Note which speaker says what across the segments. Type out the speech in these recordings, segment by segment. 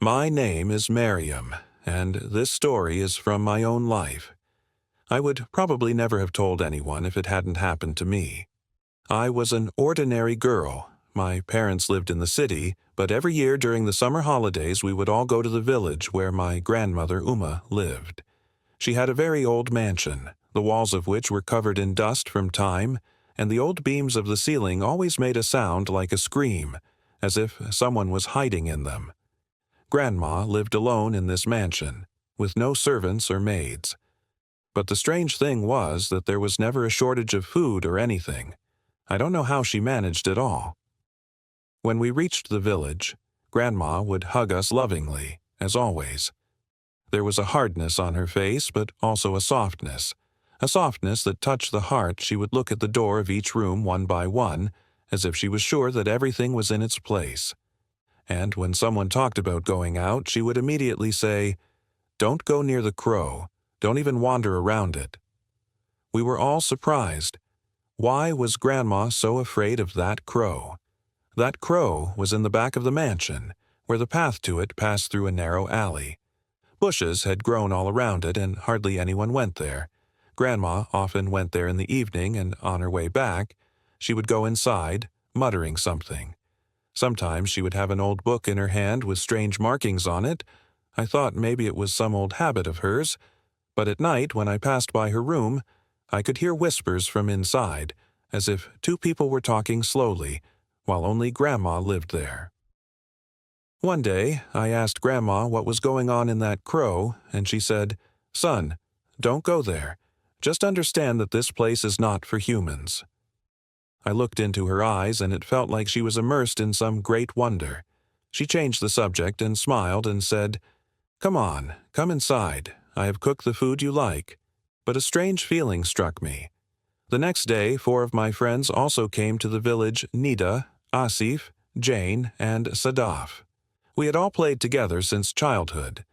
Speaker 1: My name is Miriam, and this story is from my own life. I would probably never have told anyone if it hadn't happened to me. I was an ordinary girl. My parents lived in the city, but every year during the summer holidays we would all go to the village where my grandmother Uma lived. She had a very old mansion, the walls of which were covered in dust from time, and the old beams of the ceiling always made a sound like a scream, as if someone was hiding in them. Grandma lived alone in this mansion, with no servants or maids. But the strange thing was that there was never a shortage of food or anything. I don't know how she managed it all. When we reached the village, Grandma would hug us lovingly, as always. There was a hardness on her face, but also a softness that touched the heart. She would look at the door of each room one by one, as if she was sure that everything was in its place. And when someone talked about going out, she would immediately say, "Don't go near the crow. Don't even wander around it." We were all surprised. Why was Grandma so afraid of that crow? That crow was in the back of the mansion, where the path to it passed through a narrow alley. Bushes had grown all around it, and hardly anyone went there. Grandma often went there in the evening, and on her way back, she would go inside, muttering something. Sometimes she would have an old book in her hand with strange markings on it. I thought maybe it was some old habit of hers, but at night, when I passed by her room, I could hear whispers from inside, as if two people were talking slowly, while only Grandma lived there. One day, I asked Grandma what was going on in that crow, and she said, "Son, don't go there. Just understand that this place is not for humans." I looked into her eyes, and it felt like she was immersed in some great wonder. She changed the subject and smiled and said, "Come on, come inside. I have cooked the food you like." But a strange feeling struck me. The next day, 4 of my friends also came to the village: Nida, Asif, Jane, and Sadaf. We had all played together since childhood.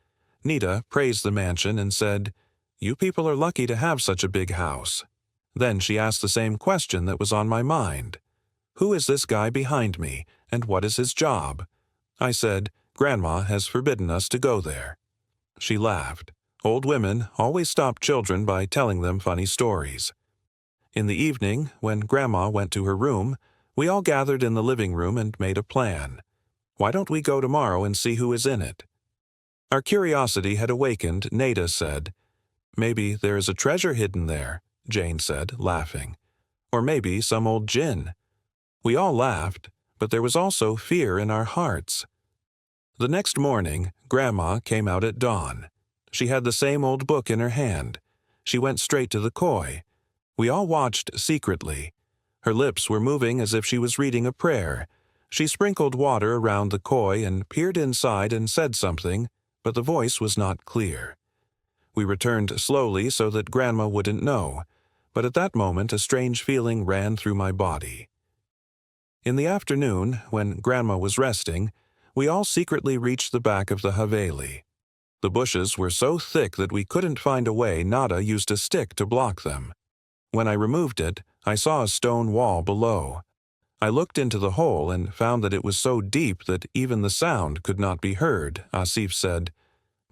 Speaker 1: Nida praised the mansion and said, "You people are lucky to have such a big house." Then she asked the same question that was on my mind. "Who is this guy behind me, and what is his job?" I said, "Grandma has forbidden us to go there." She laughed. Old women always stop children by telling them funny stories. In the evening, when Grandma went to her room, we all gathered in the living room and made a plan. "Why don't we go tomorrow and see who is in it?" Our curiosity had awakened. Nada said, "Maybe there is a treasure hidden there," Jane said, laughing. "Or maybe some old djinn." We all laughed, but there was also fear in our hearts. The next morning, Grandma came out at dawn. She had the same old book in her hand. She went straight to the koi. We all watched secretly. Her lips were moving as if she was reading a prayer. She sprinkled water around the koi and peered inside and said something, but the voice was not clear. We returned slowly so that Grandma wouldn't know, but at that moment a strange feeling ran through my body. In the afternoon, when Grandma was resting, we all secretly reached the back of the Haveli. The bushes were so thick that we couldn't find a way. Nada used a stick to block them. When I removed it, I saw a stone wall below. I looked into the hole and found that it was so deep that even the sound could not be heard. Asif said,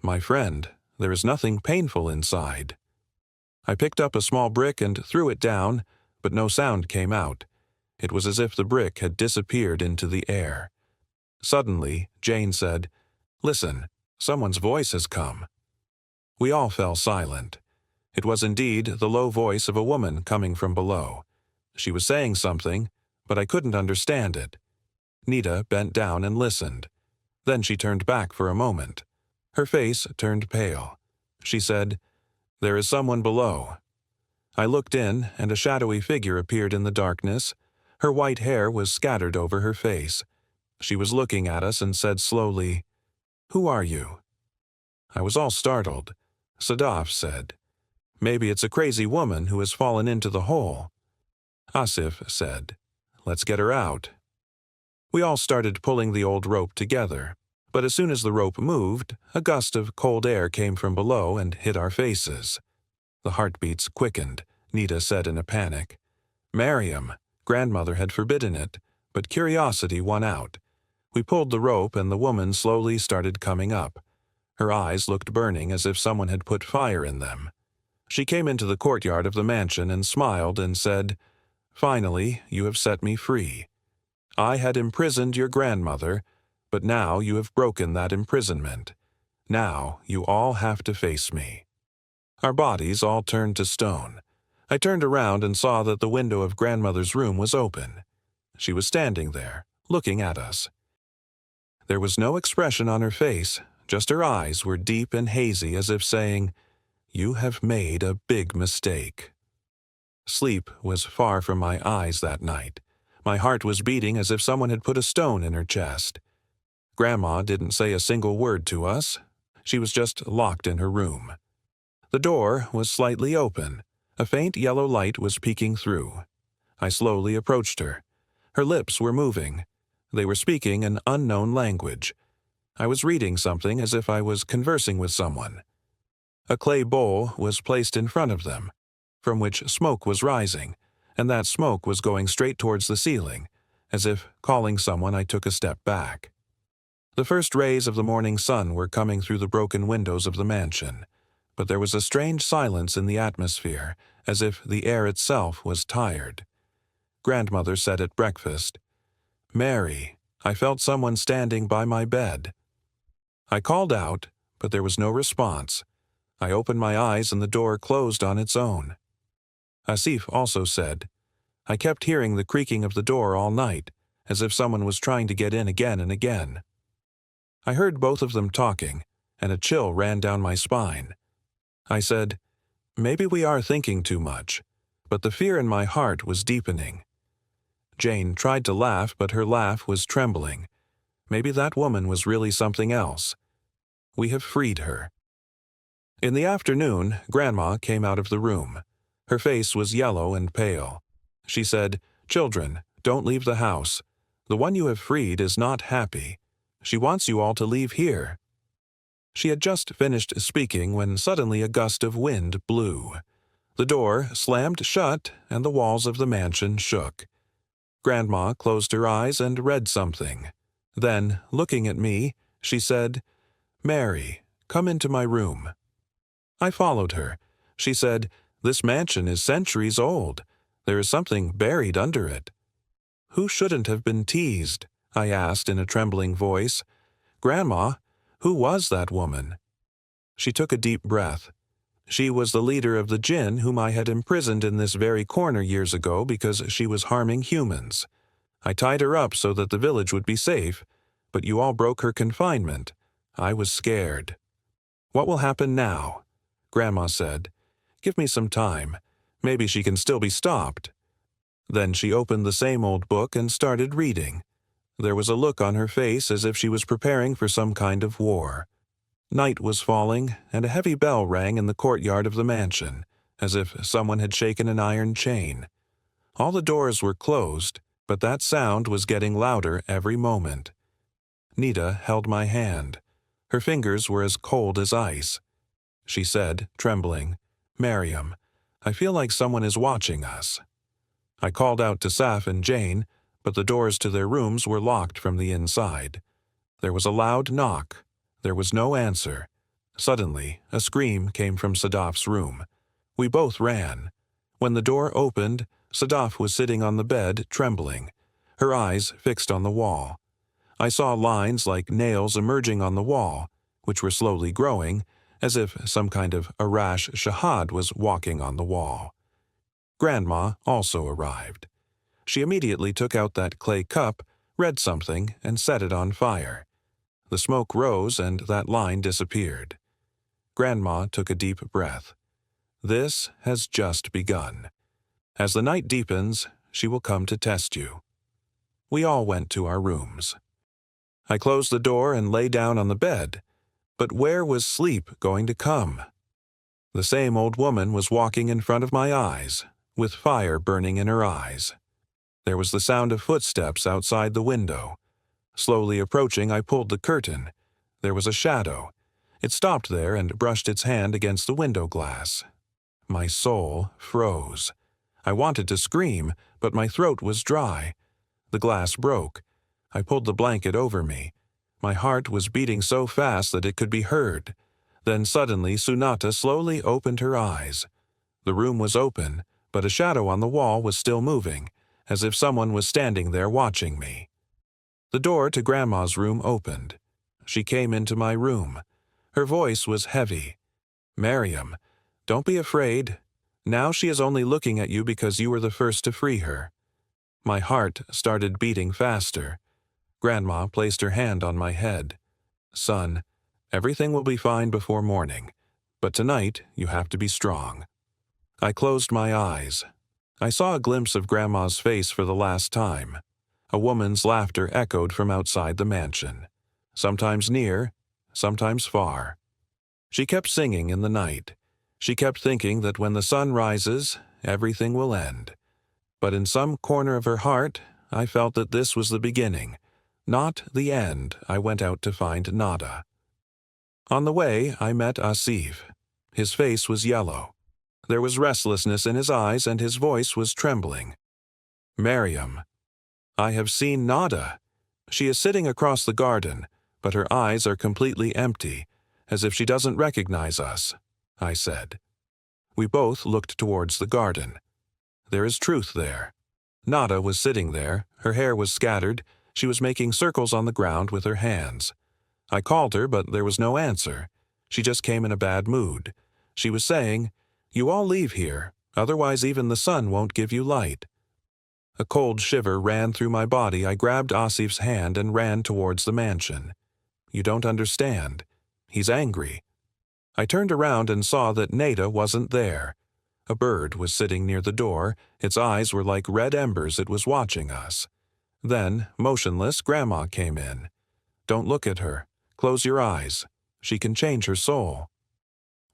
Speaker 1: "My friend, there is nothing painful inside." I picked up a small brick and threw it down, but no sound came out. It was as if the brick had disappeared into the air. Suddenly, Jane said, "Listen, someone's voice has come." We all fell silent. It was indeed the low voice of a woman coming from below. She was saying something, but I couldn't understand it. Nida bent down and listened. Then she turned back for a moment. Her face turned pale. She said, "There is someone below." I looked in, and a shadowy figure appeared in the darkness. Her white hair was scattered over her face. She was looking at us and said slowly, "Who are you?" I was all startled. Sadaf said, "Maybe it's a crazy woman who has fallen into the hole." Asif said, "Let's get her out." We all started pulling the old rope together, but as soon as the rope moved, a gust of cold air came from below and hit our faces. The heartbeats quickened. Nida said in a panic, "Miriam, Grandmother had forbidden it, but curiosity won out. We pulled the rope and the woman slowly started coming up. Her eyes looked burning as if someone had put fire in them. She came into the courtyard of the mansion and smiled and said, "Finally, you have set me free. I had imprisoned your grandmother, but now you have broken that imprisonment. Now you all have to face me." Our bodies all turned to stone. I turned around and saw that the window of grandmother's room was open. She was standing there, looking at us. There was no expression on her face, just her eyes were deep and hazy as if saying, "You have made a big mistake." Sleep was far from my eyes that night. My heart was beating as if someone had put a stone in her chest. Grandma didn't say a single word to us. She was just locked in her room. The door was slightly open. A faint yellow light was peeking through. I slowly approached her. Her lips were moving. They were speaking an unknown language. I was reading something as if I was conversing with someone. A clay bowl was placed in front of them, from which smoke was rising, and that smoke was going straight towards the ceiling. As if calling someone, I took a step back. The first rays of the morning sun were coming through the broken windows of the mansion, but there was a strange silence in the atmosphere, as if the air itself was tired. Grandmother said at breakfast, "Mary, I felt someone standing by my bed." I called out, but there was no response. I opened my eyes and the door closed on its own. Asif also said, "I kept hearing the creaking of the door all night, as if someone was trying to get in again and again." I heard both of them talking, and a chill ran down my spine. I said, "Maybe we are thinking too much," but the fear in my heart was deepening. Jane tried to laugh, but her laugh was trembling. Maybe that woman was really something else. We have freed her. In the afternoon, Grandma came out of the room. Her face was yellow and pale. She said, "Children, don't leave the house. The one you have freed is not happy. She wants you all to leave here." She had just finished speaking when suddenly a gust of wind blew. The door slammed shut and the walls of the mansion shook. Grandma closed her eyes and read something. Then, looking at me, she said, "Mary, come into my room." I followed her. She said, "This mansion is centuries old. There is something buried under it." "Who shouldn't have been teased?" I asked in a trembling voice. "Grandma, who was that woman?" She took a deep breath. She was the leader of the jinn whom I had imprisoned in this very corner years ago because she was harming humans. I tied her up so that the village would be safe, but you all broke her confinement. I was scared. "What will happen now?" Grandma said, "Give me some time. Maybe she can still be stopped." Then she opened the same old book and started reading. There was a look on her face as if she was preparing for some kind of war. Night was falling, and a heavy bell rang in the courtyard of the mansion, as if someone had shaken an iron chain. All the doors were closed, but that sound was getting louder every moment. Nita held my hand. Her fingers were as cold as ice. She said, trembling, "Miriam, I feel like someone is watching us." I called out to Saf and Jane, but the doors to their rooms were locked from the inside. There was a loud knock. There was no answer. Suddenly, a scream came from Sadaf's room. We both ran. When the door opened, Sadaf was sitting on the bed, trembling, her eyes fixed on the wall. I saw lines like nails emerging on the wall, which were slowly growing, as if some kind of Arash Shahad was walking on the wall. Grandma also arrived. She immediately took out that clay cup, read something, and set it on fire. The smoke rose and that line disappeared. Grandma took a deep breath. This has just begun. As the night deepens, she will come to test you. We all went to our rooms. I closed the door and lay down on the bed. But where was sleep going to come? The same old woman was walking in front of my eyes, with fire burning in her eyes. There was the sound of footsteps outside the window. Slowly approaching, I pulled the curtain. There was a shadow. It stopped there and brushed its hand against the window glass. My soul froze. I wanted to scream, but my throat was dry. The glass broke. I pulled the blanket over me. My heart was beating so fast that it could be heard. Then suddenly Sunata slowly opened her eyes. The room was open, but a shadow on the wall was still moving, as if someone was standing there watching me. The door to Grandma's room opened. She came into my room. Her voice was heavy. "Miriam, don't be afraid. Now she is only looking at you because you were the first to free her." My heart started beating faster. Grandma placed her hand on my head. "Son, everything will be fine before morning, but tonight you have to be strong." I closed my eyes. I saw a glimpse of Grandma's face for the last time. A woman's laughter echoed from outside the mansion, sometimes near, sometimes far. She kept singing in the night. She kept thinking that when the sun rises, everything will end. But in some corner of her heart, I felt that this was the beginning, not the end. I went out to find Nada. On the way, I met Asif. His face was yellow. There was restlessness in his eyes and his voice was trembling. "Miriam, I have seen Nada. She is sitting across the garden, but her eyes are completely empty, as if she doesn't recognize us," I said. We both looked towards the garden. There is truth there. Nada was sitting there, her hair was scattered, she was making circles on the ground with her hands. I called her, but there was no answer. She just came in a bad mood. She was saying, "You all leave here, otherwise even the sun won't give you light." A cold shiver ran through my body. I grabbed Asif's hand and ran towards the mansion. "You don't understand. He's angry." I turned around and saw that Nada wasn't there. A bird was sitting near the door. Its eyes were like red embers. It was watching us. Then, motionless, Grandma came in. "Don't look at her. Close your eyes. She can change her soul."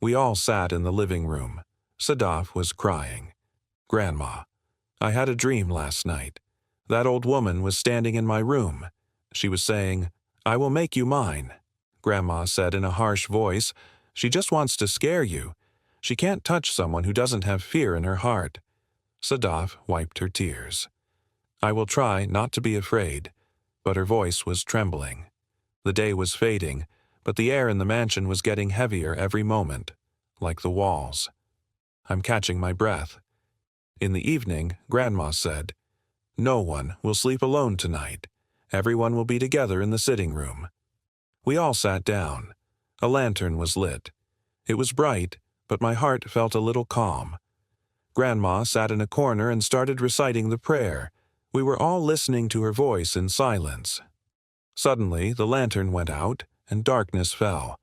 Speaker 1: We all sat in the living room. Sadaf was crying. "Grandma, I had a dream last night. That old woman was standing in my room. She was saying, 'I will make you mine.' Grandma said in a harsh voice, 'She just wants to scare you. She can't touch someone who doesn't have fear in her heart.'" Sadaf wiped her tears. "I will try not to be afraid," but her voice was trembling. The day was fading, but the air in the mansion was getting heavier every moment, like the walls. I'm catching my breath. In the evening, Grandma said, "No one will sleep alone tonight. Everyone will be together in the sitting room." We all sat down. A lantern was lit. It was bright, but my heart felt a little calm. Grandma sat in a corner and started reciting the prayer. We were all listening to her voice in silence. Suddenly, the lantern went out, and darkness fell.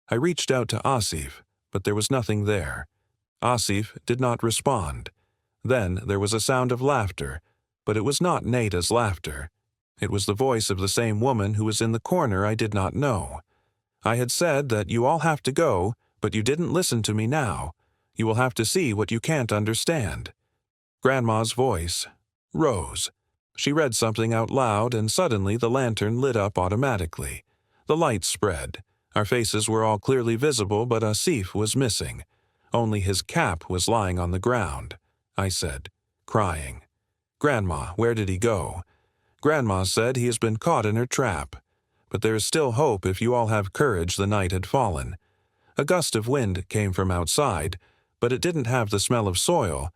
Speaker 1: I reached out to Asif, but there was nothing there. Asif did not respond. Then there was a sound of laughter, but it was not Nada's laughter. It was the voice of the same woman who was in the corner I did not know. I had said that you all have to go, but you didn't listen to me now. You will have to see what you can't understand. Grandma's voice rose. She read something out loud, and suddenly the lantern lit up automatically. The light spread. Our faces were all clearly visible, but Asif was missing. Only his cap was lying on the ground. I said, crying, "Grandma, where did he go?" Grandma said he has been caught in her trap. But there is still hope if you all have courage. The night had fallen. A gust of wind came from outside, but it didn't have the smell of soil,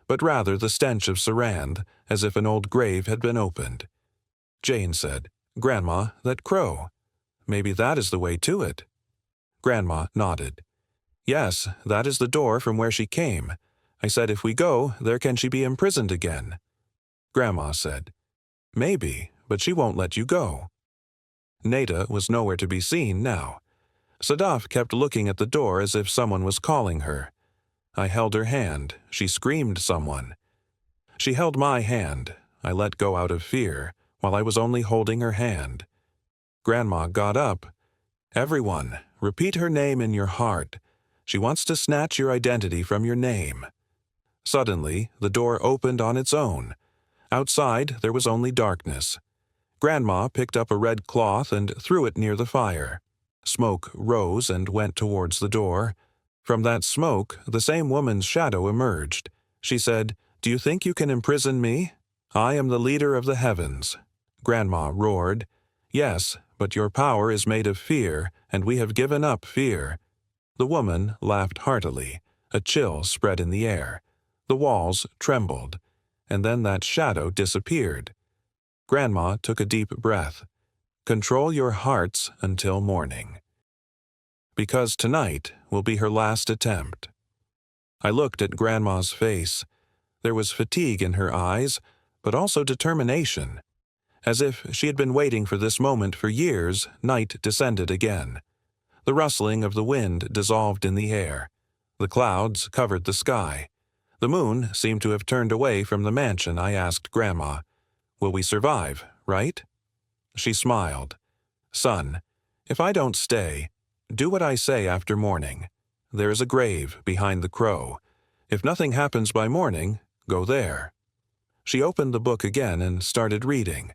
Speaker 1: but rather the stench of Sarand, as if an old grave had been opened. Jane said, "Grandma, that crow. Maybe that is the way to it." Grandma nodded. "Yes, that is the door from where she came. I said if we go, there can she be imprisoned again." Grandma said, "Maybe, but she won't let you go." Nada was nowhere to be seen now. Sadaf kept looking at the door as if someone was calling her. I held her hand. She screamed someone. She held my hand. I let go out of fear, while I was only holding her hand. Grandma got up. "Everyone, repeat her name in your heart. She wants to snatch your identity from your name." Suddenly, the door opened on its own. Outside, there was only darkness. Grandma picked up a red cloth and threw it near the fire. Smoke rose and went towards the door. From that smoke, the same woman's shadow emerged. She said, "Do you think you can imprison me? I am the leader of the heavens." Grandma roared. "Yes, but your power is made of fear, and we have given up fear." The woman laughed heartily. A chill spread in the air. The walls trembled, and then that shadow disappeared. Grandma took a deep breath. "Control your hearts until morning, because tonight will be her last attempt." I looked at Grandma's face. There was fatigue in her eyes, but also determination. As if she had been waiting for this moment for years, night descended again. The rustling of the wind dissolved in the air. The clouds covered the sky. The moon seemed to have turned away from the mansion. I asked Grandma, "Will we survive, right?" She smiled. "Son, if I don't stay, do what I say after morning. There is a grave behind the crow. If nothing happens by morning, go there." She opened the book again and started reading.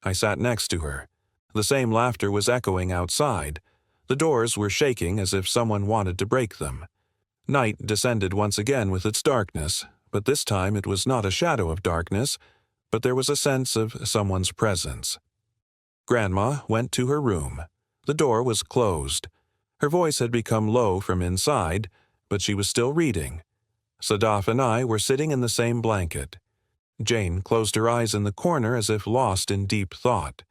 Speaker 1: I sat next to her. The same laughter was echoing outside. The doors were shaking as if someone wanted to break them. Night descended once again with its darkness, but this time it was not a shadow of darkness, but there was a sense of someone's presence. Grandma went to her room. The door was closed. Her voice had become low from inside, but she was still reading. Sadaf and I were sitting in the same blanket. Jane closed her eyes in the corner as if lost in deep thought.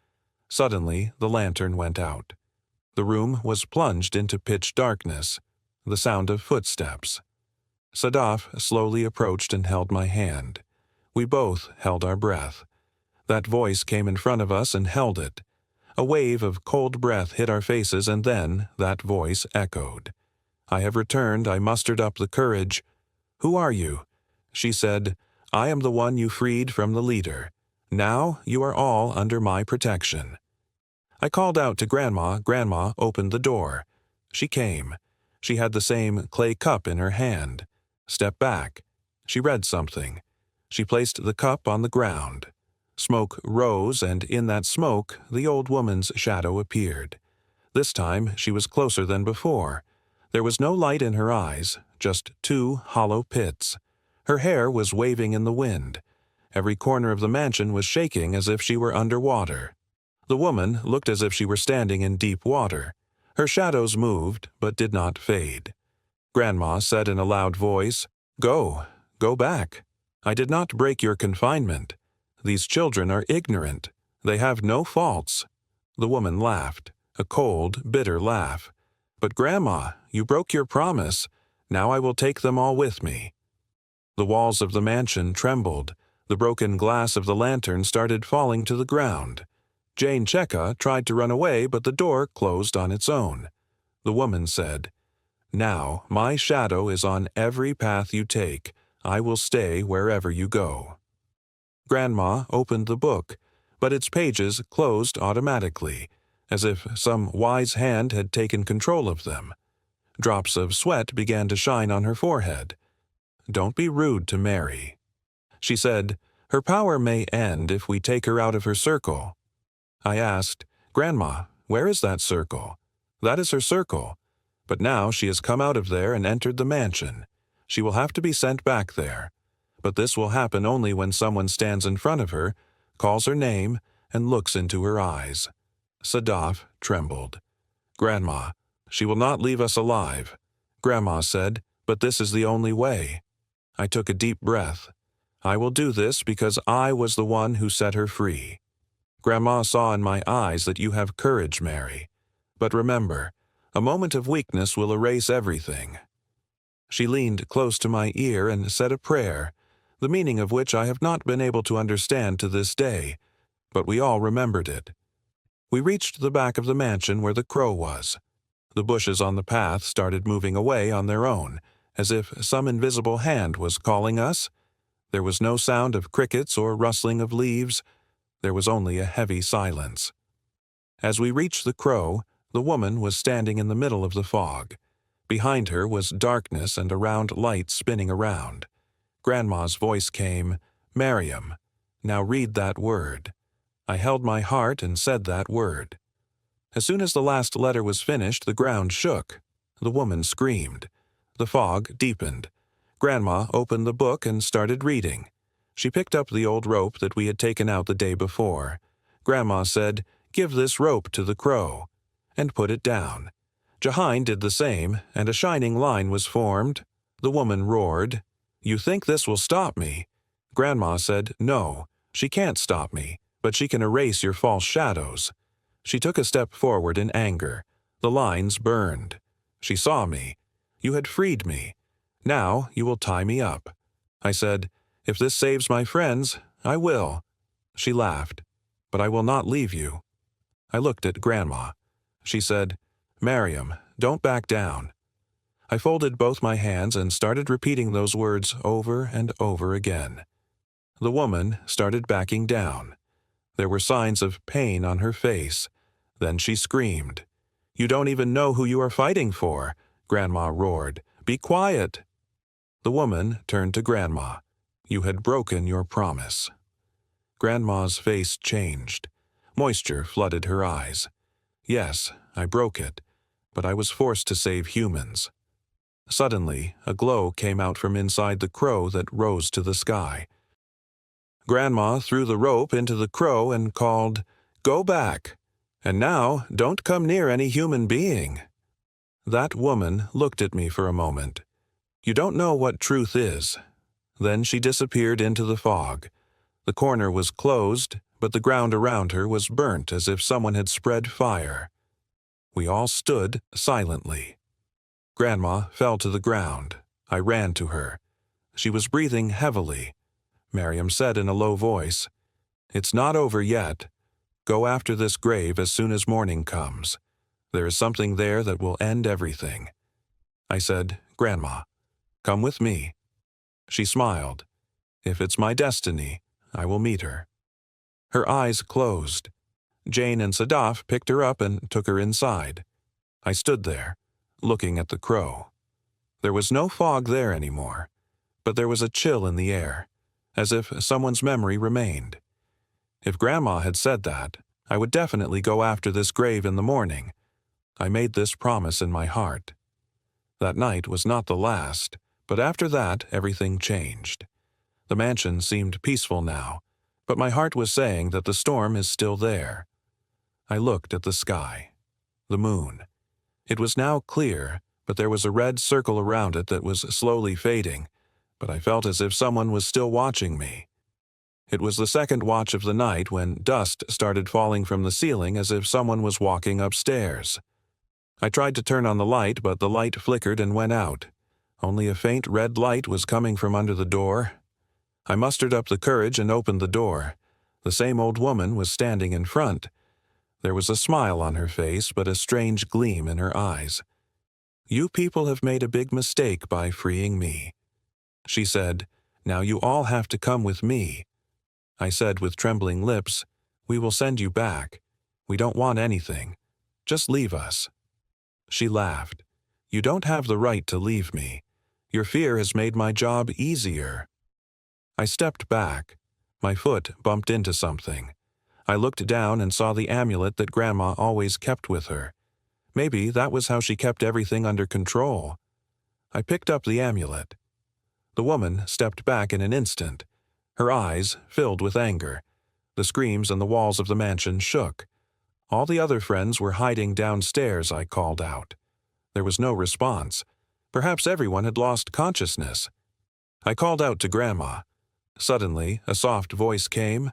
Speaker 1: Suddenly, the lantern went out. The room was plunged into pitch darkness. The sound of footsteps. Sadaf slowly approached and held my hand. We both held our breath. That voice came in front of us and held it. A wave of cold breath hit our faces, and then that voice echoed. "I have returned." I mustered up the courage. "Who are you?" She said, "I am the one you freed from the leader. Now you are all under my protection." I called out to Grandma. Grandma opened the door. She came. She had the same clay cup in her hand. "Step back." She read something. She placed the cup on the ground. Smoke rose, and in that smoke the old woman's shadow appeared. This time she was closer than before. There was no light in her eyes, just two hollow pits. Her hair was waving in the wind. Every corner of the mansion was shaking as if she were underwater. The woman looked as if she were standing in deep water. Her shadows moved, but did not fade. Grandma said in a loud voice, "Go back. I did not break your confinement. These children are ignorant. They have no faults." The woman laughed, a cold, bitter laugh. "But Grandma, you broke your promise. Now I will take them all with me." The walls of the mansion trembled. The broken glass of the lantern started falling to the ground. Jane Cheka tried to run away, but the door closed on its own. The woman said, "Now my shadow is on every path you take. I will stay wherever you go." Grandma opened the book, but its pages closed automatically, as if some wise hand had taken control of them. Drops of sweat began to shine on her forehead. "Don't be rude to Mary." She said, "Her power may end if we take her out of her circle." I asked, "Grandma, where is that circle?" "That is her circle. But now she has come out of there and entered the mansion. She will have to be sent back there. But this will happen only when someone stands in front of her, calls her name, and looks into her eyes." Sadaf trembled. "Grandma, she will not leave us alive." Grandma said, "But this is the only way." I took a deep breath. "I will do this because I was the one who set her free." Grandma saw in my eyes that you have courage, Mary. But remember, a moment of weakness will erase everything. She leaned close to my ear and said a prayer, the meaning of which I have not been able to understand to this day, but we all remembered it. We reached the back of the mansion where the crow was. The bushes on the path started moving away on their own, as if some invisible hand was calling us. There was no sound of crickets or rustling of leaves. There was only a heavy silence. As we reached the crow, the woman was standing in the middle of the fog. Behind her was darkness and a round light spinning around. Grandma's voice came, "Miriam, now read that word." I held my heart and said that word. As soon as the last letter was finished, the ground shook. The woman screamed. The fog deepened. Grandma opened the book and started reading. She picked up the old rope that we had taken out the day before. Grandma said, "Give this rope to the crow," and put it down. Jahine did the same, and a shining line was formed. The woman roared, "You think this will stop me?" Grandma said, "No, she can't stop me, but she can erase your false shadows." She took a step forward in anger. The lines burned. She saw me. "You had freed me. Now you will tie me up." I said, "If this saves my friends, I will." She laughed, "But I will not leave you." I looked at Grandma. She said, "Miriam, don't back down." I folded both my hands and started repeating those words over and over again. The woman started backing down. There were signs of pain on her face. Then she screamed. "You don't even know who you are fighting for," Grandma roared. "Be quiet." The woman turned to Grandma. "You had broken your promise." Grandma's face changed. Moisture flooded her eyes. "Yes, I broke it, but I was forced to save humans." Suddenly, a glow came out from inside the crow that rose to the sky. Grandma threw the rope into the crow and called, "Go back! And now, don't come near any human being." That woman looked at me for a moment. "You don't know what truth is." Then she disappeared into the fog. The corner was closed, but the ground around her was burnt as if someone had spread fire. We all stood silently. Grandma fell to the ground. I ran to her. She was breathing heavily. Miriam said in a low voice, "It's not over yet. Go after this grave as soon as morning comes. There is something there that will end everything." I said, "Grandma, come with me." She smiled. "If it's my destiny, I will meet her." Her eyes closed. Jane and Sadaf picked her up and took her inside. I stood there, looking at the crow. There was no fog there anymore, but there was a chill in the air, as if someone's memory remained. If Grandma had said that, I would definitely go after this grave in the morning. I made this promise in my heart. That night was not the last, but after that everything changed. The mansion seemed peaceful now, but my heart was saying that the storm is still there. I looked at the sky. The moon. It was now clear, but there was a red circle around it that was slowly fading, but I felt as if someone was still watching me. It was the second watch of the night when dust started falling from the ceiling as if someone was walking upstairs. I tried to turn on the light, but the light flickered and went out. Only a faint red light was coming from under the door. I mustered up the courage and opened the door. The same old woman was standing in front. There was a smile on her face, but a strange gleam in her eyes. "You people have made a big mistake by freeing me." She said, "Now you all have to come with me." I said with trembling lips, "We will send you back. We don't want anything. Just leave us." She laughed. "You don't have the right to leave me. Your fear has made my job easier." I stepped back. My foot bumped into something. I looked down and saw the amulet that Grandma always kept with her. Maybe that was how she kept everything under control. I picked up the amulet. The woman stepped back in an instant. Her eyes filled with anger. The screams and the walls of the mansion shook. All the other friends were hiding downstairs, I called out. There was no response. Perhaps everyone had lost consciousness. I called out to Grandma. Suddenly, a soft voice came.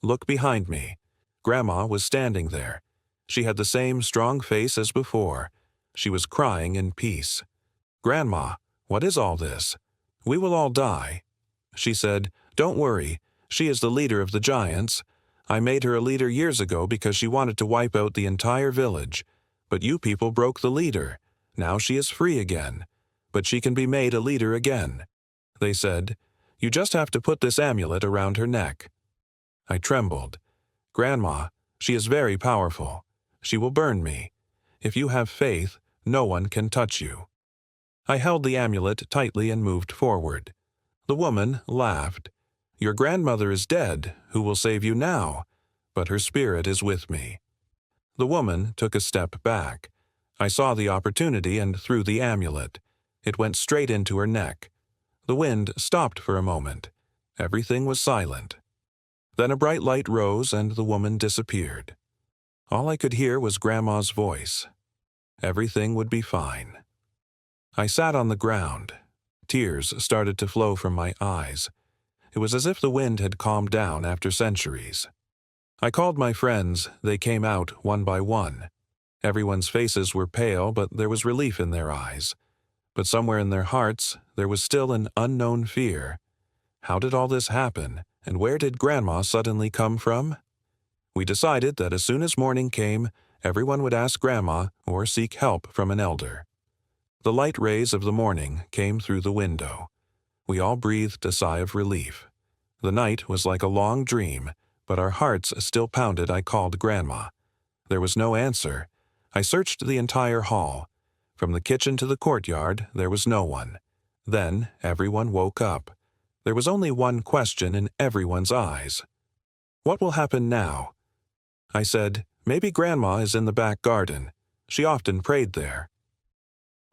Speaker 1: "Look behind me." Grandma was standing there. She had the same strong face as before. She was crying in peace. "Grandma, what is all this? We will all die." She said, "Don't worry. She is the leader of the giants. I made her a leader years ago because she wanted to wipe out the entire village. But you people broke the leader. Now she is free again. But she can be made a leader again." They said, "You just have to put this amulet around her neck." I trembled. "Grandma, she is very powerful. She will burn me. If you have faith, no one can touch you." I held the amulet tightly and moved forward. The woman laughed. "Your grandmother is dead. Who will save you now? But her spirit is with me." The woman took a step back. I saw the opportunity and threw the amulet. It went straight into her neck. The wind stopped for a moment. Everything was silent. Then a bright light rose and the woman disappeared. All I could hear was Grandma's voice. Everything would be fine. I sat on the ground. Tears started to flow from my eyes. It was as if the wind had calmed down after centuries. I called my friends. They came out one by one. Everyone's faces were pale, but there was relief in their eyes. But somewhere in their hearts, there was still an unknown fear. How did all this happen, and where did Grandma suddenly come from? We decided that as soon as morning came, everyone would ask Grandma or seek help from an elder. The light rays of the morning came through the window. We all breathed a sigh of relief. The night was like a long dream, but our hearts still pounded. I called Grandma. There was no answer. I searched the entire hall. From the kitchen to the courtyard, there was no one. Then everyone woke up. There was only one question in everyone's eyes. What will happen now? I said, maybe Grandma is in the back garden. She often prayed there.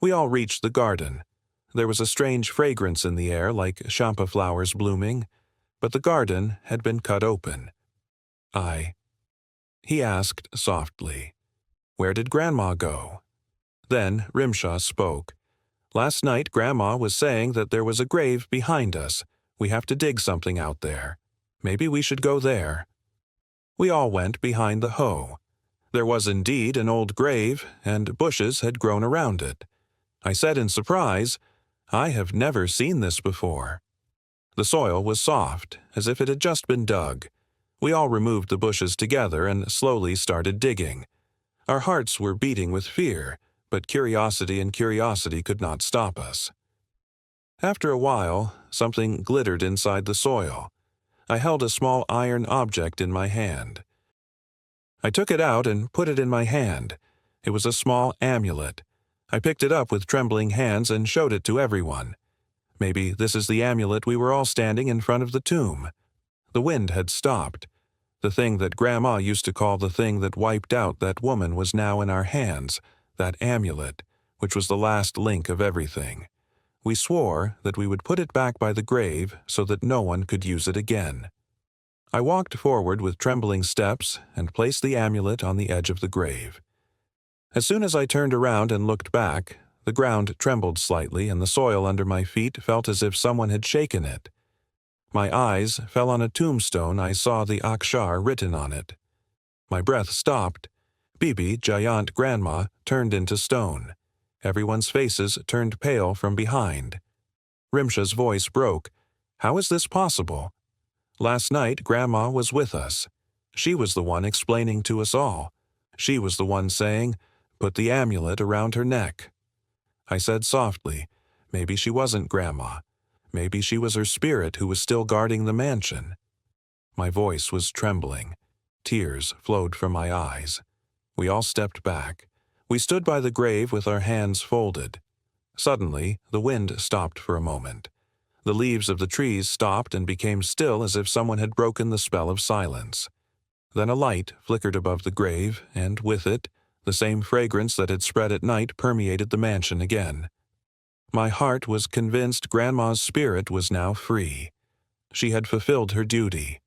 Speaker 1: We all reached the garden. There was a strange fragrance in the air, like champa flowers blooming, but the garden had been cut open. He asked softly, where did Grandma go? Then Rimsha spoke. Last night Grandma was saying that there was a grave behind us. We have to dig something out there. Maybe we should go there. We all went behind the hoe. There was indeed an old grave, and bushes had grown around it. I said in surprise, I have never seen this before. The soil was soft, as if it had just been dug. We all removed the bushes together and slowly started digging. Our hearts were beating with fear, but curiosity could not stop us. After a while, something glittered inside the soil. I held a small iron object in my hand. I took it out and put it in my hand. It was a small amulet. I picked it up with trembling hands and showed it to everyone. Maybe this is the amulet we were all standing in front of the tomb. The wind had stopped. The thing that Grandma used to call the thing that wiped out that woman was now in our hands, that amulet, which was the last link of everything. We swore that we would put it back by the grave so that no one could use it again. I walked forward with trembling steps and placed the amulet on the edge of the grave. As soon as I turned around and looked back, the ground trembled slightly and the soil under my feet felt as if someone had shaken it. My eyes fell on a tombstone. I saw the Akshar written on it. My breath stopped. Bibi, Giant Grandma, turned into stone. Everyone's faces turned pale from behind. Rimsha's voice broke. How is this possible? Last night, Grandma was with us. She was the one explaining to us all. She was the one saying, put the amulet around her neck. I said softly, maybe she wasn't Grandma. Maybe she was her spirit who was still guarding the mansion. My voice was trembling. Tears flowed from my eyes. We all stepped back. We stood by the grave with our hands folded. Suddenly, the wind stopped for a moment. The leaves of the trees stopped and became still as if someone had broken the spell of silence. Then a light flickered above the grave, and with it, the same fragrance that had spread at night permeated the mansion again. My heart was convinced Grandma's spirit was now free. She had fulfilled her duty.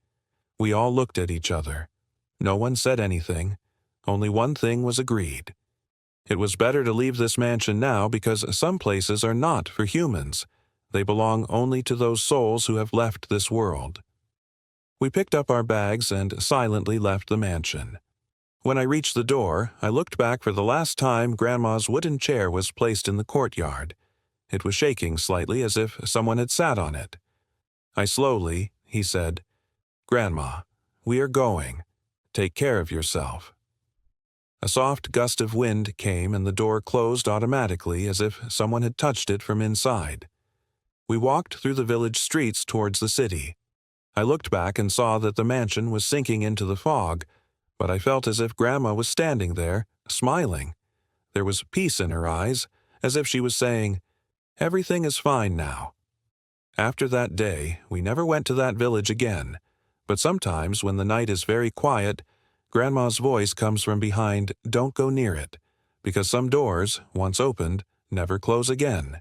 Speaker 1: We all looked at each other. No one said anything. Only one thing was agreed. It was better to leave this mansion now because some places are not for humans. They belong only to those souls who have left this world. We picked up our bags and silently left the mansion. When I reached the door, I looked back for the last time. Grandma's wooden chair was placed in the courtyard. It was shaking slightly as if someone had sat on it. He said, Grandma, we are going. Take care of yourself. A soft gust of wind came and the door closed automatically as if someone had touched it from inside. We walked through the village streets towards the city. I looked back and saw that the mansion was sinking into the fog, but I felt as if Grandma was standing there, smiling. There was peace in her eyes, as if she was saying, everything is fine now. After that day, we never went to that village again, but sometimes when the night is very quiet, Grandma's voice comes from behind, don't go near it, because some doors, once opened, never close again.